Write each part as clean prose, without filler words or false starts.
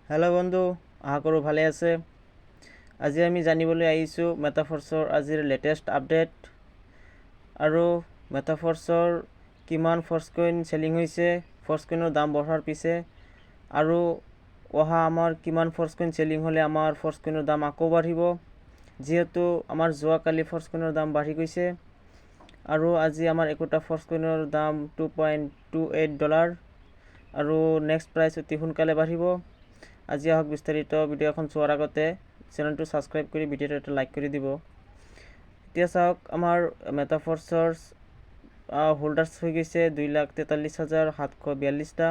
Hello' বন্ধু, আশা কৰোঁ ভালে আছে। আজি আমি জানিবলৈ আহিছোঁ মেটাফৰ্ছৰ আজিৰ লেটেষ্ট আপডেট আৰু মেটাফৰ্ছৰ কিমান ফৰ্চকইন চেলিং হৈছে, ফৰ্চকইনৰ দাম বঢ়াৰ পিছে আৰু অহা আমাৰ কিমান ফৰ্চকইন চেলিং হ'লে আমাৰ ফৰ্চকইনৰ দাম আকৌ বাঢ়িব, যিহেতু আমাৰ যোৱাকালি ফৰ্চকইনৰ দাম বাঢ়ি গৈছে আৰু আজি আমাৰ একোটা ফৰ্চকইনৰ দাম $2.28 আৰু নেক্সট প্ৰাইচ অতি সোনকালে বাঢ়িব। আজি আহক বিস্তাৰিত ভিডিঅ' এখন চোৱাৰ আগতে চেনেলটো ছাবস্ক্ৰাইব কৰি ভিডিঅ'টো এটা লাইক কৰি দিব। এতিয়া চাওক, আমাৰ মেটাফৰ্ছৰ হোল্ডাৰ্ছ হৈ গৈছে 2,43,742টা।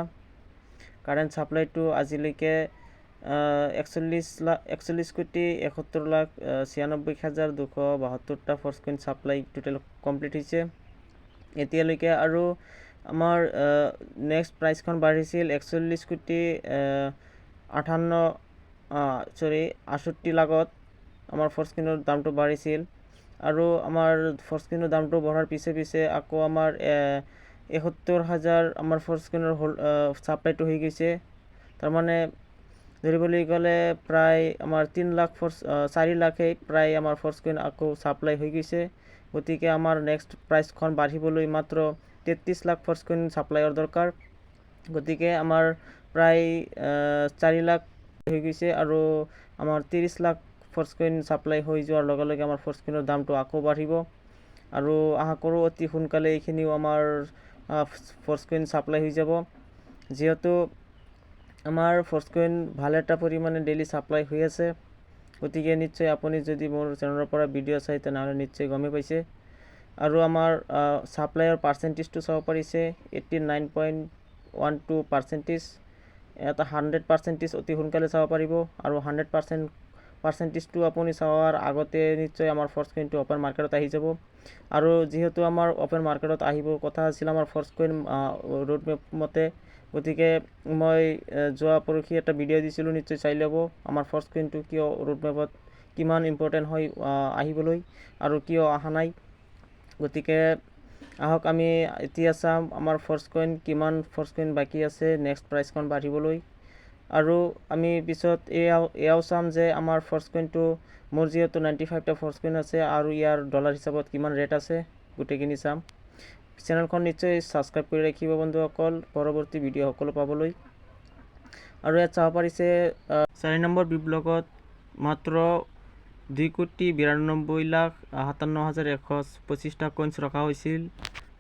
কাৰেণ্ট ছাপ্লাইটো আজিলৈকে 41,71,96,96,272টা ফৰ্চকইন ছাপ্লাই টোটেল কমপ্লিট হৈছে এতিয়ালৈকে। আৰু আমাৰ নেক্সট প্ৰাইচখন বাঢ়িছিল 68 লাখত আমাৰ ফৰ্চকইনৰ দামটো বাঢ়িছিল আৰু আমাৰ ফৰ্চকইনৰ দামটো বঢ়াৰ পিছে পিছে আকৌ আমাৰ 71,000 আমাৰ ফৰ্চকইনৰ ছাপ্লাইটো হৈ গৈছে। তাৰমানে ধৰিবলৈ গ'লে প্ৰায় আমাৰ 4 লাখেই প্ৰায় আমাৰ ফৰ্চকইন আকৌ ছাপ্লাই হৈ গৈছে। গতিকে আমাৰ নেক্সট প্ৰাইচখন বাঢ়িবলৈ মাত্ৰ 33 লাখ ফৰ্চকইন ছাপ্লাইৰ দৰকাৰ। গতিকে আমাৰ প্ৰায় 4 লাখ হৈ গৈছে আৰু আমাৰ 30 লাখ ফৰ্চকইন ছাপ্লাই হৈ যোৱাৰ লগে লগে আমাৰ ফৰ্চকইনৰ দামটো আকৌ বাঢ়িব আৰু আশা কৰোঁ অতি সোনকালে এইখিনিও আমাৰ ফৰ্চকইন ছাপ্লাই হৈ যাব, যিহেতু আমাৰ ফৰ্চকইন ভাল এটা পৰিমাণে ডেইলি ছাপ্লাই হৈ আছে। গতিকে নিশ্চয় আপুনি যদি মোৰ চেনেলৰ পৰা ভিডিঅ' চাই তেনেহ'লে নিশ্চয় গমেই পাইছে। আৰু আমাৰ ছাপ্লাইৰ পাৰ্চেণ্টেজটো চাব পাৰিছে 89.12%। এটা 100% অতি সোনকালে চাব পাৰিব আৰু 100%টো আপুনি চোৱাৰ আগতে নিশ্চয় আমাৰ ফৰ্চকইনটো অপেন মাৰ্কেটত আহি যাব। আৰু যিহেতু আমাৰ অপেন মাৰ্কেটত আহিব কথা আছিল আমাৰ ফৰ্চকইন ৰোড মেপ মতে, গতিকে মই যোৱা পৰহি এটা ভিডিঅ' দিছিলোঁ, নিশ্চয় চাই ল'ব আমাৰ ফৰ্চকইনটো কিয় ৰোড মেপত কিমান ইম্পৰ্টেণ্ট হয় আহিবলৈ আৰু কিয় অহা নাই। গতিকে আহক আমি এতিয়া চাম আমাৰ ফৰ্চকইন কিমান ফৰ্চকইন বাকী আছে নেক্সট প্ৰাইচখন বাঢ়িবলৈ। আৰু আমি পিছত এয়াও চাম যে আমাৰ ফৰ্চকইনটো মোৰ যিহেতু 95টা ফৰ্চকইন আছে আৰু ইয়াৰ ডলাৰ হিচাপত কিমান ৰেট আছে গোটেইখিনি চাম। চেনেলখন নিশ্চয় ছাবস্ক্ৰাইব কৰি ৰাখিব বন্ধুসকল পৰৱৰ্তী ভিডিঅ' সকলো পাবলৈ। আৰু ইয়াত চাব পাৰিছে 4 নম্বৰ বি ব্লকত মাত্ৰ 2,92,57,125টা কইনছ ৰখা হৈছিল।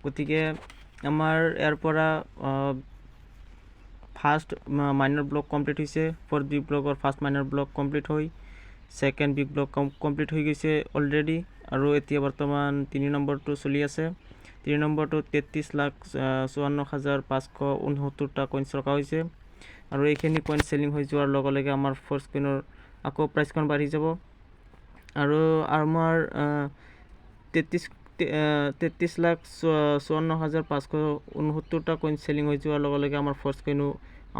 গতিকে আমাৰ ইয়াৰ পৰা ফাৰ্ষ্ট মাইনৰ ব্লক কমপ্লিট হৈছে। 4th বি ব্লকৰ ফাৰ্ষ্ট মাইনৰ ব্লক কমপ্লিট হৈ ছেকেণ্ড বি ব্লক কমপ্লিট হৈ গৈছে অলৰেডি আৰু এতিয়া বৰ্তমান 3 নম্বৰটো চলি আছে। 3 নম্বৰটো 33,54,569টা কইনছ ৰখা হৈছে আৰু এইখিনি কইন চেলিং হৈ যোৱাৰ লগে লগে আমাৰ ফৰ্চকইনৰ আকৌ প্ৰাইচখন বাঢ়ি যাব আৰু আমাৰ 33,54,569টা কইন চেলিং হৈ যোৱাৰ লগে লগে আমাৰ ফৰ্চকইনো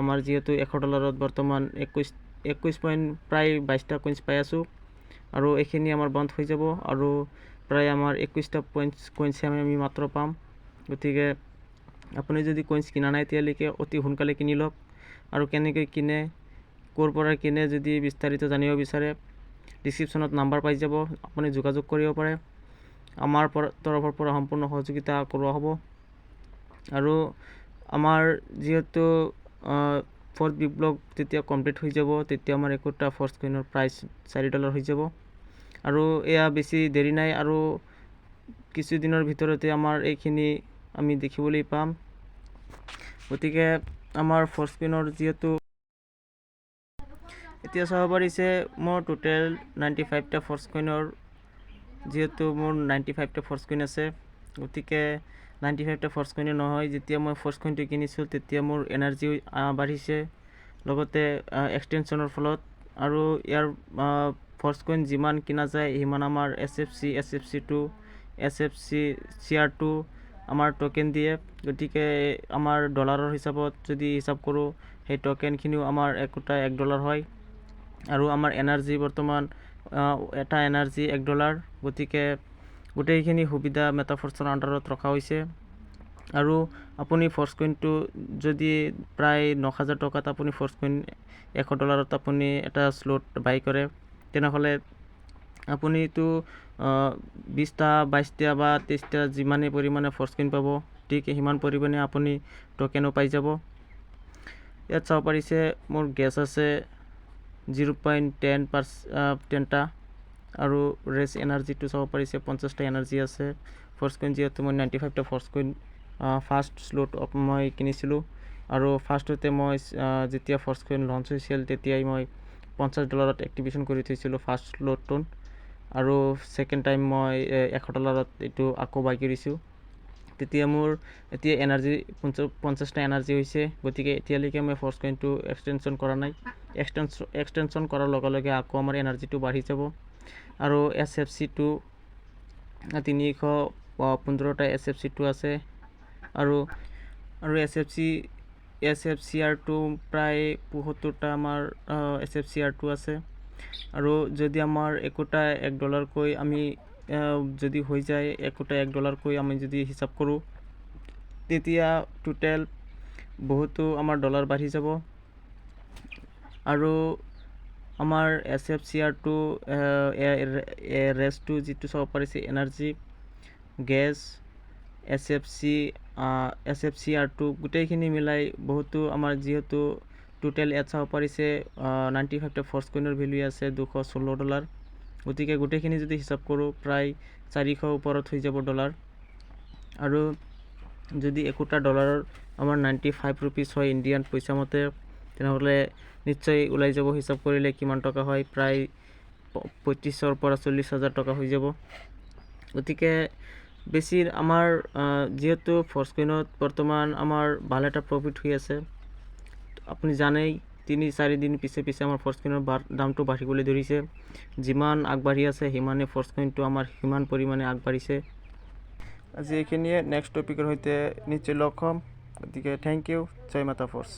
আমাৰ যিহেতু $100 বৰ্তমান 21 পইণ্ট প্ৰায় 22টা কইনছ পাই আছোঁ আৰু এইখিনি আমাৰ বন্ধ হৈ যাব আৰু প্ৰায় আমাৰ 21টা কইনছ আমি মাত্ৰ পাম। গতিকে আপুনি যদি কইনছ কিনা নাই এতিয়ালৈকে অতি সোনকালে কিনি লওক আৰু কেনেকৈ কিনে ক'ৰ পৰা কিনে যদি বিস্তাৰিত জানিব বিচাৰে ডিছক্ৰিপশ্যনত নাম্বাৰ পাই যাব, আপুনি যোগাযোগ কৰিব পাৰে। আমাৰ তৰফৰ পৰা সম্পূৰ্ণ সহযোগিতা কৰোৱা হ'ব। আৰু আমাৰ যিহেতু 4th বি ব্লক যেতিয়া কমপ্লিট হৈ যাব তেতিয়া আমাৰ একোটা ফৰ্চকইনৰ প্ৰাইচ $4 হৈ যাব আৰু এয়া বেছি দেৰি নাই আৰু কিছুদিনৰ ভিতৰতে আমাৰ এইখিনি আমি দেখিবলৈ পাম। গতিকে আমাৰ ফৰ্চকইনৰ যিহেতু এতিয়া চাব পাৰিছে মোৰ টোটেল 95টা ফৰ্চকইনৰ, যিহেতু মোৰ 95টা ফৰ্চকইন আছে। গতিকে 95টা ফৰ্চকইনে নহয়, যেতিয়া মই ফৰ্চকইনটো কিনিছোঁ তেতিয়া মোৰ এনাৰ্জি বাঢ়িছে লগতে এক্সটেনশ্যনৰ ফলত। আৰু ইয়াৰ ফৰ্চকইন যিমান কিনা যায় সিমান আমাৰ SFC2 SFC CR2 আমাৰ ট'কেন দিয়ে। গতিকে আমাৰ ডলাৰৰ হিচাপত যদি হিচাপ কৰোঁ সেই ট'কেনখিনিও আমাৰ একোটা $1 হয় আৰু আমাৰ এনাৰ্জি বৰ্তমান এটা এনাৰ্জি $1। গতিকে গোটেইখিনি সুবিধা মেটাফৰ্ছৰ আণ্ডাৰত ৰখা হৈছে আৰু আপুনি ফ'ৰ্চ কইনটো যদি প্ৰায় 9,000 টকাত আপুনি ফ'ৰ্চ কইন $100 আপুনি এটা স্লট বাই কৰে, তেনেহ'লে আপুনিতো 20টা 22টা বা 23টা যিমানেই পৰিমাণে ফ'ৰ্চ কইন পাব, ঠিক সিমান পৰিমাণে আপুনি টকেনো পাই যাব। ইয়াত চাব পাৰিছে মোৰ গেছ আছে 0.10টা আৰু ৰেছ এনাৰ্জিটো চাব পাৰিছে 50টা এনাৰ্জি আছে। ফ'ৰ্চ কইন যিহেতু মই 95টা ফ'ৰ্চ কইন ফাৰ্ষ্ট স্লট মই কিনিছিলোঁ, আৰু ফাৰ্ষ্টতে মই যেতিয়া ফ'ৰ্চ কইন লঞ্চ হৈছিল তেতিয়াই মই $50 এক্টিভেশ্যন কৰি থৈছিলোঁ ফাৰ্ষ্ট স্লটটোত, আৰু ছেকেণ্ড টাইম মই $100 এইটো আকৌ বাই কৰিছোঁ। তেতিয়া মোৰ এতিয়া এনাৰ্জি 50টা এনাৰ্জি হৈছে, গতিকে এতিয়ালৈকে মই ফ'ৰ্চ কইনটো এক্সটেনশ্যন কৰা নাই। এক্সটেনশ্যন কৰাৰ লগে লগে আকৌ আমাৰ এনাৰ্জিটো বাঢ়ি যাব। আৰু SFC2 315টা SFC2 আছে, আৰু SFCR2 প্ৰায় 75টা আমাৰ SFCR2 আছে। আৰু যদি আমাৰ একোটা $1কৈ আমি যদি হৈ যায়, একোটা $1কৈ আমি যদি হিচাপ কৰোঁ, তেতিয়া টোটেল বহুতো আমাৰ ডলাৰ বাঢ়ি যাব। আৰু আমাৰ SFCR2 ৰেছটো যিটো চাব পাৰিছে এনাৰ্জি, গেছ, SFCR2 গোটেইখিনি মিলাই বহুতো আমাৰ যিহেতু টোটেল ইয়াত চাব পাৰিছে 95টা ফ'ৰ্চ কইনৰ ভেলু আছে $216, গতিকে গোটেইখিনি যদি হিচাপ কৰোঁ প্ৰায় 400 ওপৰত হৈ যাব ডলাৰ। আৰু যদি একোটা ডলাৰৰ আমাৰ 95 ৰুপিজ হয় ইণ্ডিয়ান পইচা মতে, তেনেহ'লে নিশ্চয় ওলাই যাব হিচাপ কৰিলে কিমান টকা হয়, প্ৰায় 35,000 পৰা 40,000 টকা হৈ যাব। গতিকে বেছি আমাৰ যিহেতু ফ'ৰ্চ কইনত বৰ্তমান আমাৰ ভাল এটা প্ৰফিট হৈ আছে। আপুনি জানেই 3-4 দিন পিছে আমাৰ ফ'ৰ্চ কইনৰ দামটো বাঢ়িবলৈ ধৰিছে। যিমান আগবাঢ়ি আছে সিমানে ফ'ৰ্চ কইনটো আমাৰ সিমান পৰিমাণে আগবাঢ়িছে। আজি এইখিনিয়ে, নেক্সট টপিকৰ সৈতে নিশ্চয় লগ হ'ম। গতিকে থেংক ইউ, জয় মাতা ফ'ৰ্চ।